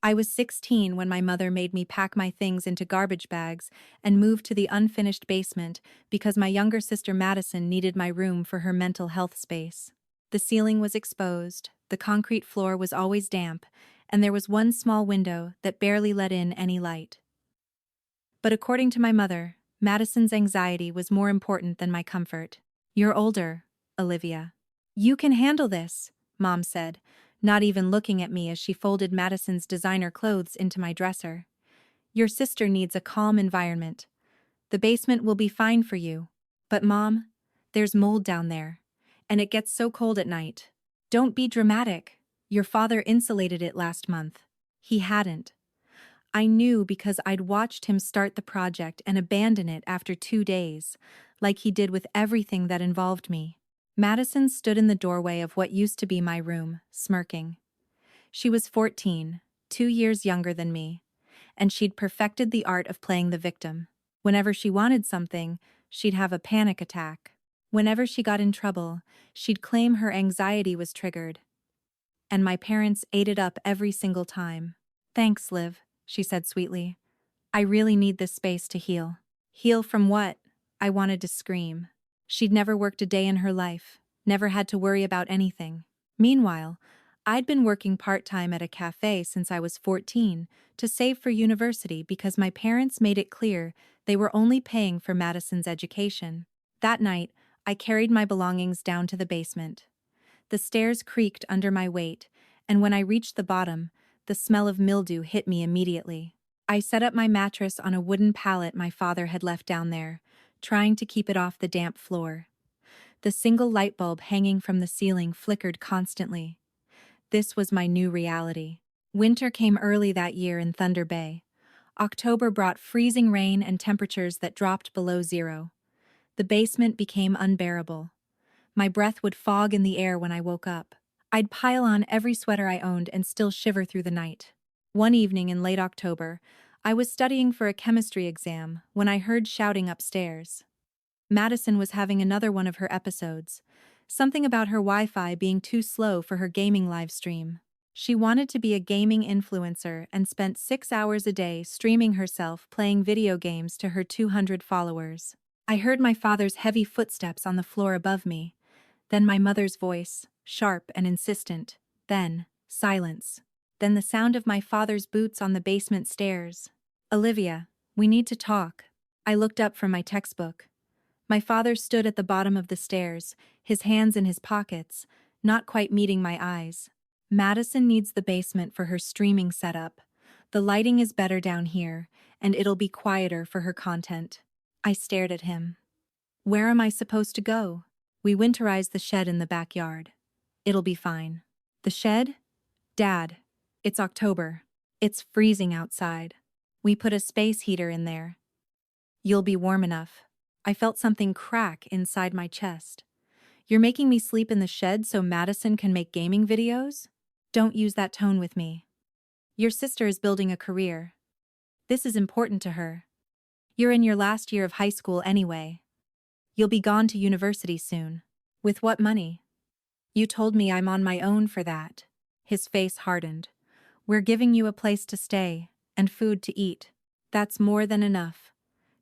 I was 16 when my mother made me pack my things into garbage bags and move to the unfinished basement because my younger sister Madison needed my room for her mental health space. The ceiling was exposed, the concrete floor was always damp, and there was one small window that barely let in any light. But according to my mother, Madison's anxiety was more important than my comfort. "You're older, Olivia. You can handle this," Mom said, not even looking at me as she folded Madison's designer clothes into my dresser. "Your sister needs a calm environment. The basement will be fine for you. But Mom, there's mold down there, and it gets so cold at night. Don't be dramatic. Your father insulated it last month." He hadn't. I knew because I'd watched him start the project and abandon it after 2 days, like he did with everything that involved me. Madison stood in the doorway of what used to be my room, smirking. She was 14, 2 years younger than me, and she'd perfected the art of playing the victim. Whenever she wanted something, she'd have a panic attack. Whenever she got in trouble, she'd claim her anxiety was triggered. And my parents ate it up every single time. "Thanks, Liv," she said sweetly. "I really need this space to heal." Heal from what? I wanted to scream. She'd never worked a day in her life, never had to worry about anything. Meanwhile, I'd been working part-time at a cafe since I was 14 to save for university because my parents made it clear they were only paying for Madison's education. That night, I carried my belongings down to the basement. The stairs creaked under my weight, and when I reached the bottom, the smell of mildew hit me immediately. I set up my mattress on a wooden pallet my father had left down there, trying to keep it off the damp floor. The single light bulb hanging from the ceiling flickered constantly. This was my new reality. Winter came early that year in Thunder Bay. October brought freezing rain and temperatures that dropped below zero. The basement became unbearable. My breath would fog in the air when I woke up. I'd pile on every sweater I owned and still shiver through the night. One evening in late October, I was studying for a chemistry exam when I heard shouting upstairs. Madison was having another one of her episodes. Something about her Wi-Fi being too slow for her gaming live stream. She wanted to be a gaming influencer and spent 6 hours a day streaming herself playing video games to her 200 followers. I heard my father's heavy footsteps on the floor above me, then my mother's voice, sharp and insistent, then silence, then the sound of my father's boots on the basement stairs. "Olivia, we need to talk." I looked up from my textbook. My father stood at the bottom of the stairs, his hands in his pockets, not quite meeting my eyes. "Madison needs the basement for her streaming setup. The lighting is better down here, and it'll be quieter for her content." I stared at him. "Where am I supposed to go?" "We winterized the shed in the backyard. It'll be fine." "The shed? Dad, it's October. It's freezing outside. We put a space heater in there. You'll be warm enough." I felt something crack inside my chest. "You're making me sleep in the shed so Madison can make gaming videos? Don't use that tone with me. Your sister is building a career. This is important to her. You're in your last year of high school anyway. You'll be gone to university soon. With what money? You told me I'm on my own for that." His face hardened. "We're giving you a place to stay, and food to eat. That's more than enough.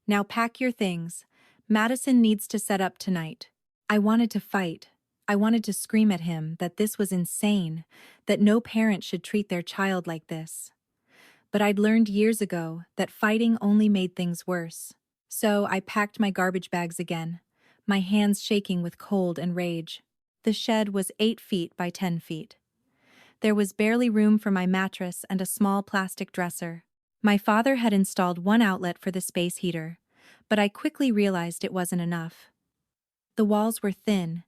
Now pack your things. Madison needs to set up tonight." I wanted to fight. I wanted to scream at him that this was insane, that no parent should treat their child like this. But I'd learned years ago that fighting only made things worse. So I packed my garbage bags again, my hands shaking with cold and rage. The shed was 8 feet by 10 feet. There was barely room for my mattress and a small plastic dresser. My father had installed one outlet for the space heater, but I quickly realized it wasn't enough. The walls were thin,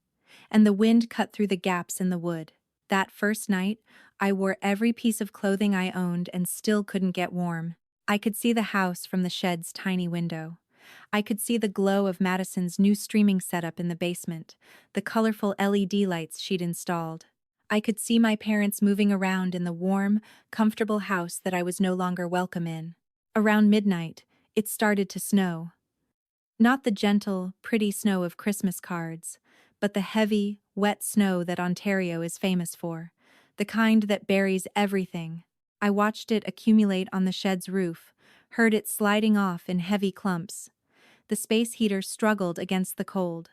and the wind cut through the gaps in the wood. That first night, I wore every piece of clothing I owned and still couldn't get warm. I could see the house from the shed's tiny window. I could see the glow of Madison's new streaming setup in the basement, the colorful LED lights she'd installed. I could see my parents moving around in the warm, comfortable house that I was no longer welcome in. Around midnight, it started to snow. Not the gentle, pretty snow of Christmas cards, but the heavy, wet snow that Ontario is famous for, the kind that buries everything. I watched it accumulate on the shed's roof, heard it sliding off in heavy clumps. The space heater struggled against the cold.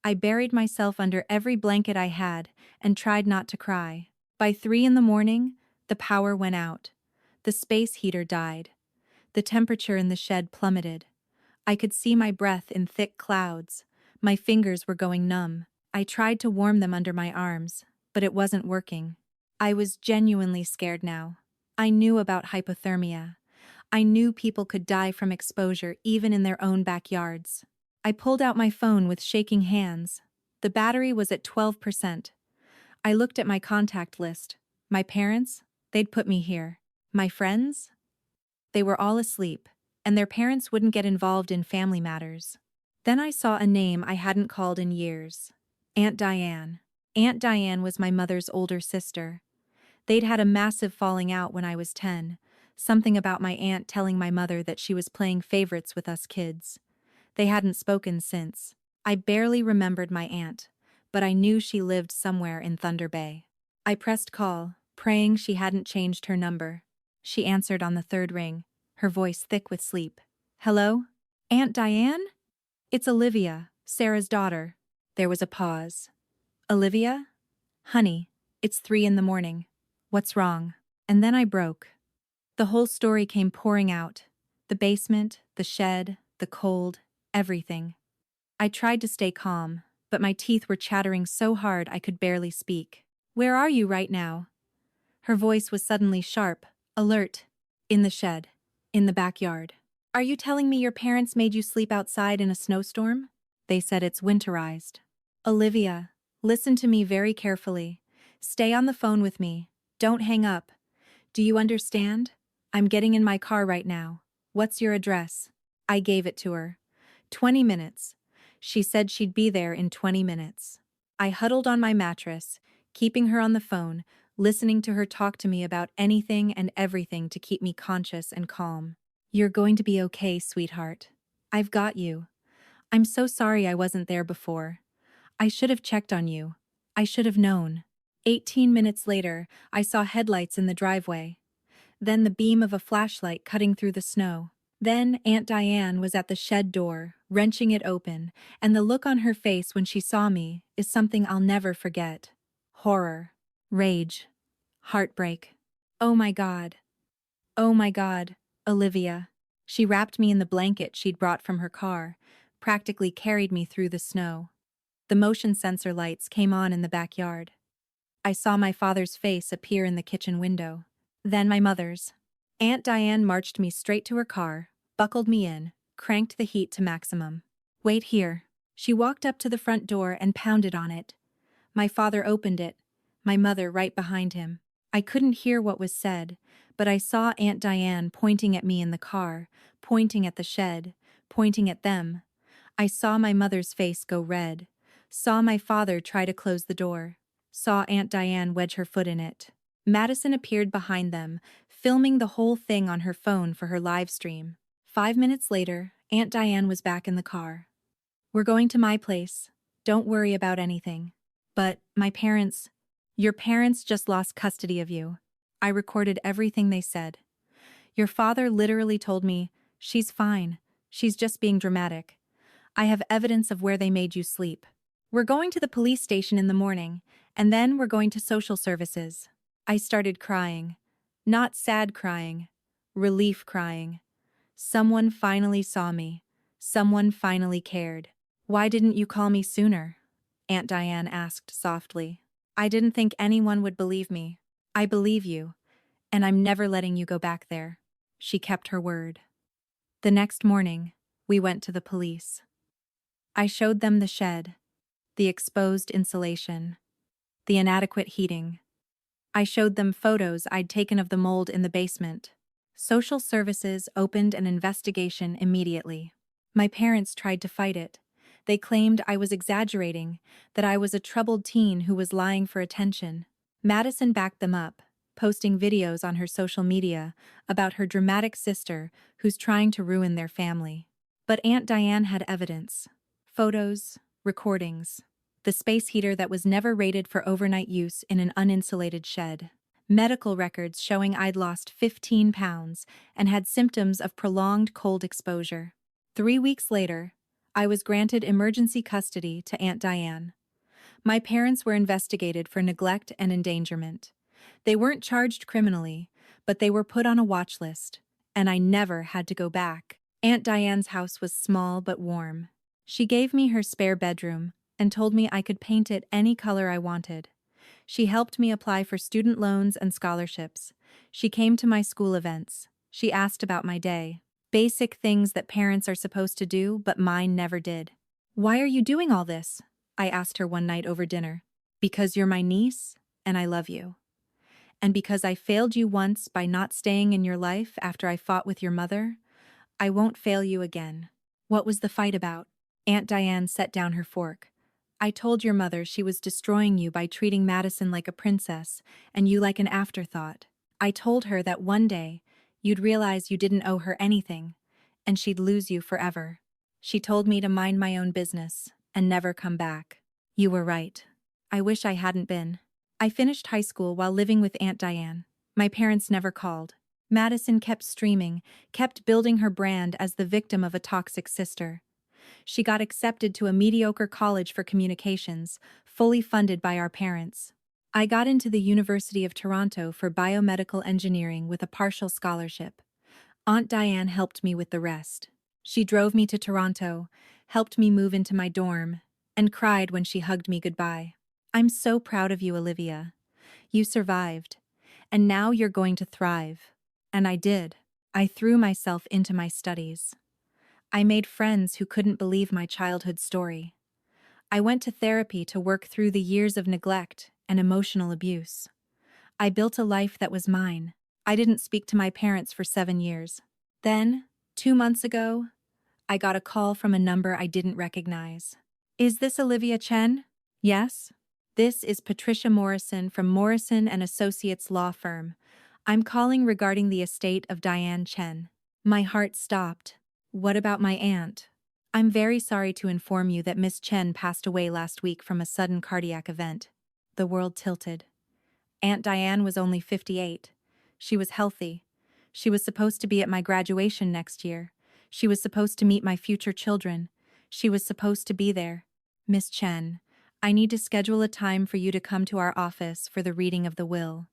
I buried myself under every blanket I had and tried not to cry. By 3 in the morning, the power went out. The space heater died. The temperature in the shed plummeted. I could see my breath in thick clouds. My fingers were going numb. I tried to warm them under my arms, but it wasn't working. I was genuinely scared now. I knew about hypothermia. I knew people could die from exposure even in their own backyards. I pulled out my phone with shaking hands. The battery was at 12%. I looked at my contact list. My parents? They'd put me here. My friends? They were all asleep, and their parents wouldn't get involved in family matters. Then I saw a name I hadn't called in years. Aunt Diane. Aunt Diane was my mother's older sister. They'd had a massive falling out when I was 10, something about my aunt telling my mother that she was playing favorites with us kids. They hadn't spoken since. I barely remembered my aunt, but I knew she lived somewhere in Thunder Bay. I pressed call, praying she hadn't changed her number. She answered on the third ring, her voice thick with sleep. Hello? Aunt Diane? It's Olivia, Sarah's daughter. There was a pause. Olivia? Honey, it's 3 in the morning. What's wrong? And then I broke. The whole story came pouring out. The basement, the shed, the cold, everything. I tried to stay calm, but my teeth were chattering so hard I could barely speak. Where are you right now? Her voice was suddenly sharp, alert. In the shed. In the backyard. Are you telling me your parents made you sleep outside in a snowstorm? They said it's winterized. Olivia, listen to me very carefully. Stay on the phone with me. Don't hang up. Do you understand? I'm getting in my car right now. What's your address? I gave it to her. 20 minutes. She said she'd be there in 20 minutes. I huddled on my mattress, keeping her on the phone, listening to her talk to me about anything and everything to keep me conscious and calm. You're going to be okay, sweetheart. I've got you. I'm so sorry I wasn't there before. I should have checked on you. I should have known. 18 minutes later, I saw headlights in the driveway. Then the beam of a flashlight cutting through the snow. Then Aunt Diane was at the shed door, wrenching it open, and the look on her face when she saw me is something I'll never forget. Horror. Rage. Heartbreak. Oh my God. Oh my God, Olivia. She wrapped me in the blanket she'd brought from her car, practically carried me through the snow. The motion sensor lights came on in the backyard. I saw my father's face appear in the kitchen window. Then my mother's. Aunt Diane marched me straight to her car, buckled me in, cranked the heat to maximum. Wait here. She walked up to the front door and pounded on it. My father opened it, my mother right behind him. I couldn't hear what was said, but I saw Aunt Diane pointing at me in the car, pointing at the shed, pointing at them. I saw my mother's face go red, saw my father try to close the door, saw Aunt Diane wedge her foot in it. Madison appeared behind them, filming the whole thing on her phone for her live stream. 5 minutes later, Aunt Diane was back in the car. We're going to my place. Don't worry about anything. But, my parents... Your parents just lost custody of you. I recorded everything they said. Your father literally told me, she's fine. She's just being dramatic. I have evidence of where they made you sleep. We're going to the police station in the morning, and then we're going to social services. I started crying. Not sad crying. Relief crying. Someone finally saw me. Someone finally cared. Why didn't you call me sooner? Aunt Diane asked softly. I didn't think anyone would believe me. I believe you, and I'm never letting you go back there. She kept her word. The next morning, we went to the police. I showed them the shed, the exposed insulation, the inadequate heating. I showed them photos I'd taken of the mold in the basement. Social services opened an investigation immediately. My parents tried to fight it. They claimed I was exaggerating, that I was a troubled teen who was lying for attention. Madison backed them up, posting videos on her social media about her dramatic sister who's trying to ruin their family. But Aunt Diane had evidence. Photos, recordings. The space heater that was never rated for overnight use in an uninsulated shed. medical records showing I'd lost 15 pounds and had symptoms of prolonged cold exposure. 3 weeks later, I was granted emergency custody to Aunt Diane. My parents were investigated for neglect and endangerment. They weren't charged criminally, but they were put on a watch list, and I never had to go back. Aunt Diane's house was small but warm. She gave me her spare bedroom and told me I could paint it any color I wanted. She helped me apply for student loans and scholarships. She came to my school events. She asked about my day. Basic things that parents are supposed to do, but mine never did. "Why are you doing all this?" I asked her one night over dinner. "Because you're my niece, and I love you. And because I failed you once by not staying in your life after I fought with your mother, I won't fail you again." "What was the fight about?" Aunt Diane set down her fork. "I told your mother she was destroying you by treating Madison like a princess, and you like an afterthought. I told her that one day, you'd realize you didn't owe her anything, and she'd lose you forever. She told me to mind my own business, and never come back. You were right. I wish I hadn't been." I finished high school while living with Aunt Diane. My parents never called. Madison kept streaming, kept building her brand as the victim of a toxic sister. She got accepted to a mediocre college for communications, fully funded by our parents. I got into the University of Toronto for biomedical engineering with a partial scholarship. Aunt Diane helped me with the rest. She drove me to Toronto, helped me move into my dorm, and cried when she hugged me goodbye. "I'm so proud of you, Olivia. You survived. And now you're going to thrive." And I did. I threw myself into my studies. I made friends who couldn't believe my childhood story. I went to therapy to work through the years of neglect and emotional abuse. I built a life that was mine. I didn't speak to my parents for 7 years. Then, 2 months ago, I got a call from a number I didn't recognize. "Is this Olivia Chen?" "Yes." "This is Patricia Morrison from Morrison and Associates law firm. I'm calling regarding the estate of Diane Chen." My heart stopped. "What about my aunt?" "I'm very sorry to inform you that Miss Chen passed away last week from a sudden cardiac event." The world tilted. Aunt Diane was only 58. She was healthy. She was supposed to be at my graduation next year. She was supposed to meet my future children. She was supposed to be there. "Miss Chen, I need to schedule a time for you to come to our office for the reading of the will.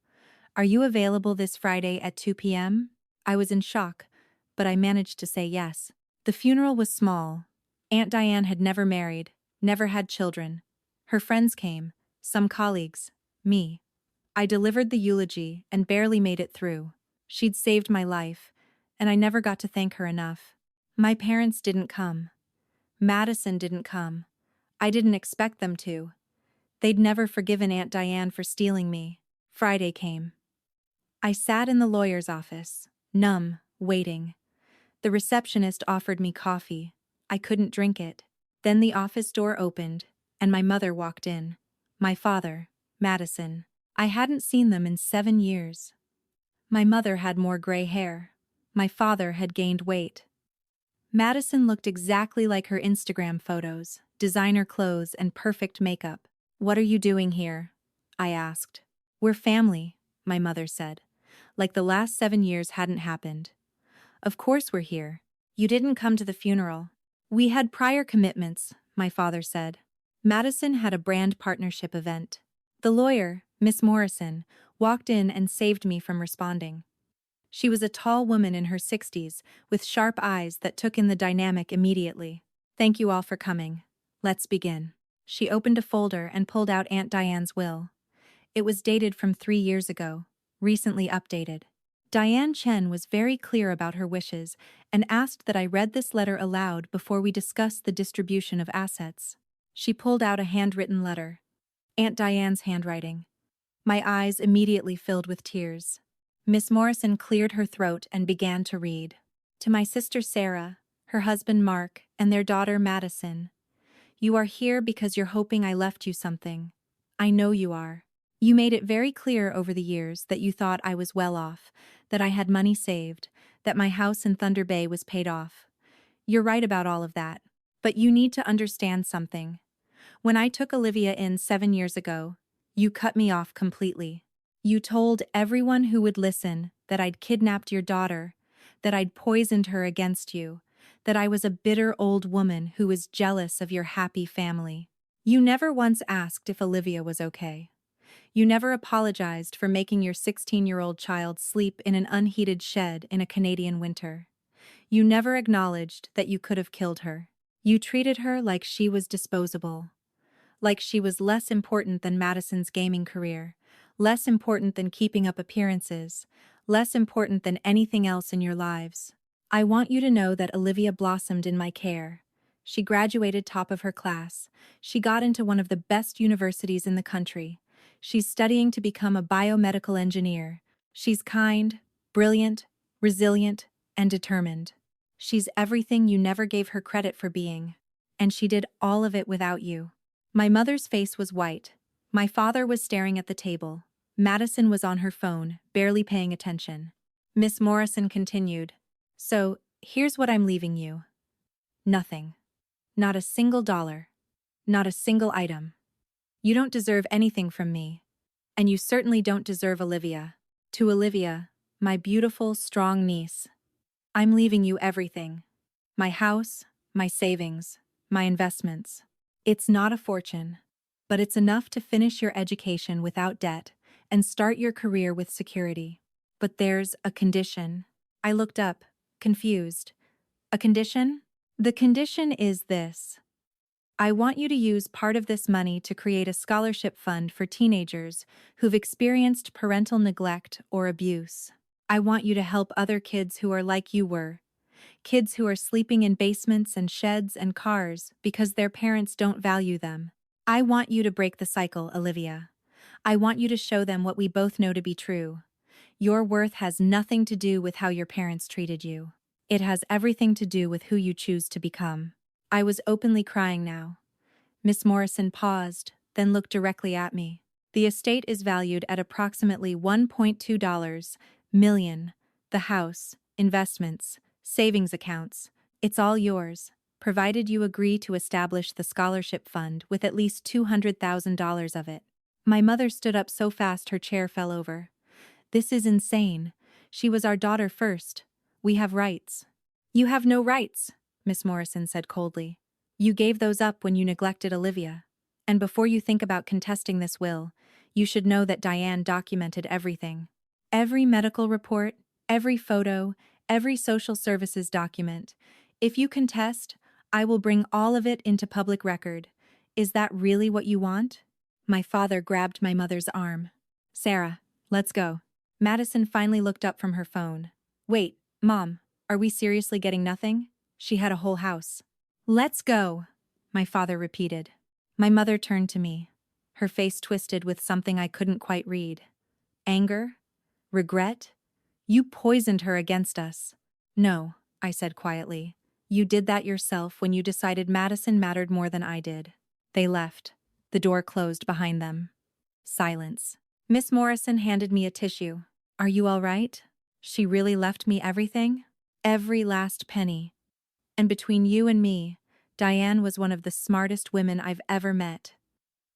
Are you available this Friday at 2 p.m.? I was in shock, but I managed to say yes. The funeral was small. Aunt Diane had never married, never had children. Her friends came, some colleagues, me. I delivered the eulogy and barely made it through. She'd saved my life, and I never got to thank her enough. My parents didn't come. Madison didn't come. I didn't expect them to. They'd never forgiven Aunt Diane for stealing me. Friday came. I sat in the lawyer's office, numb, waiting. The receptionist offered me coffee. I couldn't drink it. Then the office door opened, and my mother walked in. My father, Madison. I hadn't seen them in 7 years. My mother had more gray hair. My father had gained weight. Madison looked exactly like her Instagram photos, designer clothes and perfect makeup. "What are you doing here?" I asked. "We're family," my mother said, like the last 7 years hadn't happened. "Of course we're here. You didn't come to the funeral." "We had prior commitments," my father said. Madison had a brand partnership event. The lawyer, Miss Morrison, walked in and saved me from responding. She was a tall woman in her 60s, with sharp eyes that took in the dynamic immediately. "Thank you all for coming. Let's begin." She opened a folder and pulled out Aunt Diane's will. It was dated from 3 years ago, recently updated. Diane Chen was very clear about her wishes and asked that I read this letter aloud before we discussed the distribution of assets. She pulled out a handwritten letter. Aunt Diane's handwriting. My eyes immediately filled with tears. Miss Morrison cleared her throat and began to read. "To my sister Sarah, her husband Mark, and their daughter Madison. You are here because you're hoping I left you something. I know you are. You made it very clear over the years that you thought I was well off, that I had money saved, that my house in Thunder Bay was paid off. You're right about all of that. But you need to understand something. When I took Olivia in 7 years ago, you cut me off completely. You told everyone who would listen that I'd kidnapped your daughter, that I'd poisoned her against you, that I was a bitter old woman who was jealous of your happy family. You never once asked if Olivia was okay. You never apologized for making your 16-year-old child sleep in an unheated shed in a Canadian winter. You never acknowledged that you could have killed her. You treated her like she was disposable, like she was less important than Madison's gaming career, less important than keeping up appearances, less important than anything else in your lives. I want you to know that Olivia blossomed in my care. She graduated top of her class. She got into one of the best universities in the country. She's studying to become a biomedical engineer. She's kind, brilliant, resilient, and determined. She's everything you never gave her credit for being. And she did all of it without you. My mother's face was white. My father was staring at the table. Madison was on her phone, barely paying attention. Miss Morrison continued. So, here's what I'm leaving you. Nothing. Not a single dollar. Not a single item. You don't deserve anything from me. And you certainly don't deserve Olivia. To Olivia, my beautiful, strong niece, I'm leaving you everything. My house, my savings, my investments. It's not a fortune, but it's enough to finish your education without debt and start your career with security. But there's a condition. I looked up, confused. A condition? The condition is this. I want you to use part of this money to create a scholarship fund for teenagers who've experienced parental neglect or abuse. I want you to help other kids who are like you were. Kids who are sleeping in basements and sheds and cars because their parents don't value them. I want you to break the cycle, Olivia. I want you to show them what we both know to be true. Your worth has nothing to do with how your parents treated you. It has everything to do with who you choose to become. I was openly crying now. Miss Morrison paused, then looked directly at me. The estate is valued at approximately $1.2 million. The house, investments, savings accounts. It's all yours, provided you agree to establish the scholarship fund with at least $200,000 of it. My mother stood up so fast her chair fell over. This is insane. She was our daughter first. We have rights. You have no rights, Miss Morrison said coldly. You gave those up when you neglected Olivia. And before you think about contesting this will, you should know that Diane documented everything. Every medical report, every photo, every social services document. If you contest, I will bring all of it into public record. Is that really what you want? My father grabbed my mother's arm. Sarah, let's go. Madison finally looked up from her phone. Wait, Mom, are we seriously getting nothing? She had a whole house. Let's go, my father repeated. My mother turned to me, her face twisted with something I couldn't quite read. Anger? Regret? You poisoned her against us. No, I said quietly. You did that yourself when you decided Madison mattered more than I did. They left. The door closed behind them. Silence. Miss Morrison handed me a tissue. Are you all right? She really left me everything? Every last penny. And between you and me, Diane was one of the smartest women I've ever met.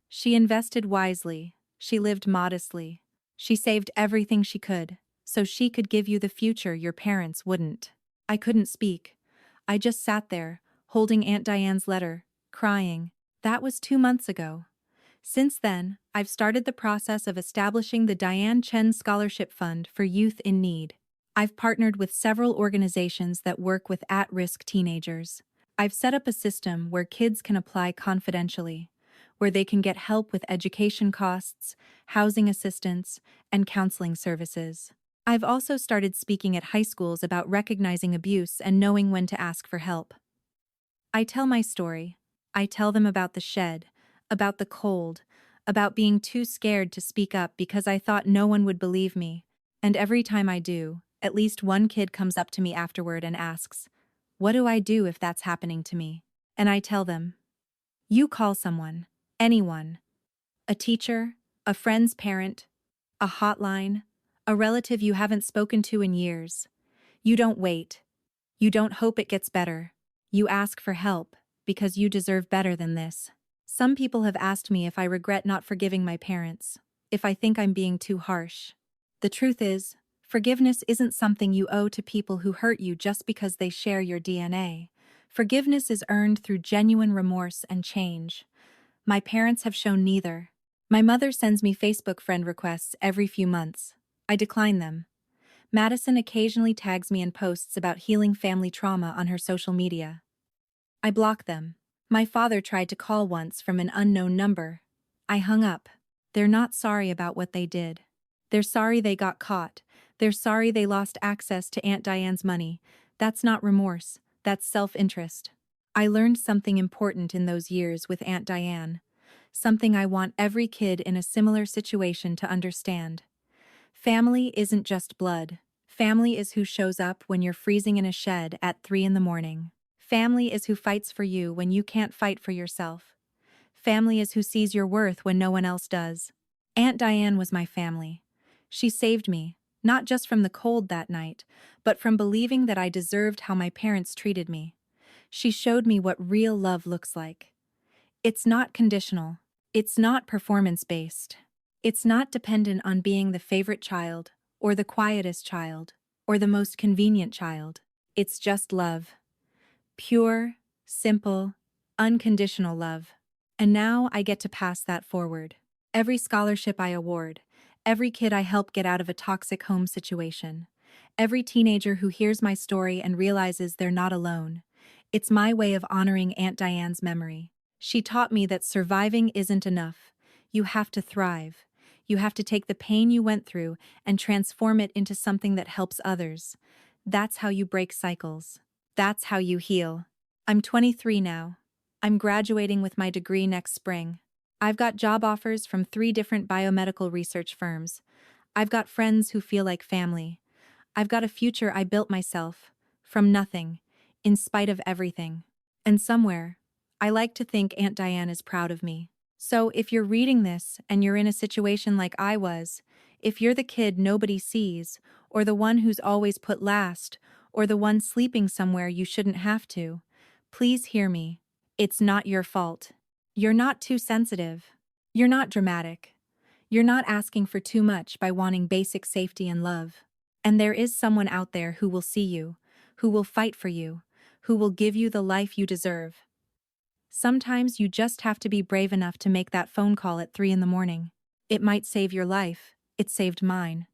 She invested wisely. She lived modestly. She saved everything she could, so she could give you the future your parents wouldn't. I couldn't speak. I just sat there, holding Aunt Diane's letter, crying. That was 2 months ago. Since then, I've started the process of establishing the Diane Chen Scholarship Fund for Youth in Need. I've partnered with several organizations that work with at-risk teenagers. I've set up a system where kids can apply confidentially, where they can get help with education costs, housing assistance, and counseling services. I've also started speaking at high schools about recognizing abuse and knowing when to ask for help. I tell my story. I tell them about the shed, about the cold, about being too scared to speak up because I thought no one would believe me. And every time I do, at least one kid comes up to me afterward and asks, "What do I do if that's happening to me?" And I tell them, "You call someone, anyone. A teacher, a friend's parent, a hotline, a relative you haven't spoken to in years. You don't wait. You don't hope it gets better. You ask for help, because you deserve better than this." Some people have asked me if I regret not forgiving my parents. if I think I'm being too harsh. The truth is, forgiveness isn't something you owe to people who hurt you just because they share your DNA. Forgiveness is earned through genuine remorse and change. My parents have shown neither. My mother sends me Facebook friend requests every few months. I decline them. Madison occasionally tags me in posts about healing family trauma on her social media. I block them. My father tried to call once from an unknown number. I hung up. They're not sorry about what they did. They're sorry they got caught. They're sorry they lost access to Aunt Diane's money. That's not remorse. That's self-interest. I learned something important in those years with Aunt Diane. Something I want every kid in a similar situation to understand. Family isn't just blood. Family is who shows up when you're freezing in a shed at 3 in the morning. Family is who fights for you when you can't fight for yourself. Family is who sees your worth when no one else does. Aunt Diane was my family. She saved me, not just from the cold that night, but from believing that I deserved how my parents treated me. She showed me what real love looks like. It's not conditional. It's not performance-based. It's not dependent on being the favorite child, or the quietest child, or the most convenient child. It's just love. Pure, simple, unconditional love. And now I get to pass that forward. Every scholarship I award, every kid I help get out of a toxic home situation, every teenager who hears my story and realizes they're not alone. It's my way of honoring Aunt Diane's memory. She taught me that surviving isn't enough. You have to thrive. You have to take the pain you went through and transform it into something that helps others. That's how you break cycles. That's how you heal. I'm 23 now. I'm graduating with my degree next spring. I've got job offers from 3 different biomedical research firms. I've got friends who feel like family. I've got a future I built myself, from nothing, in spite of everything. And somewhere, I like to think Aunt Diane is proud of me. So if you're reading this and you're in a situation like I was, if you're the kid nobody sees, or the one who's always put last, or the one sleeping somewhere you shouldn't have to, please hear me. It's not your fault. You're not too sensitive. You're not dramatic. You're not asking for too much by wanting basic safety and love. And there is someone out there who will see you, who will fight for you, who will give you the life you deserve. Sometimes you just have to be brave enough to make that phone call at 3 in the morning. It might save your life. It saved mine.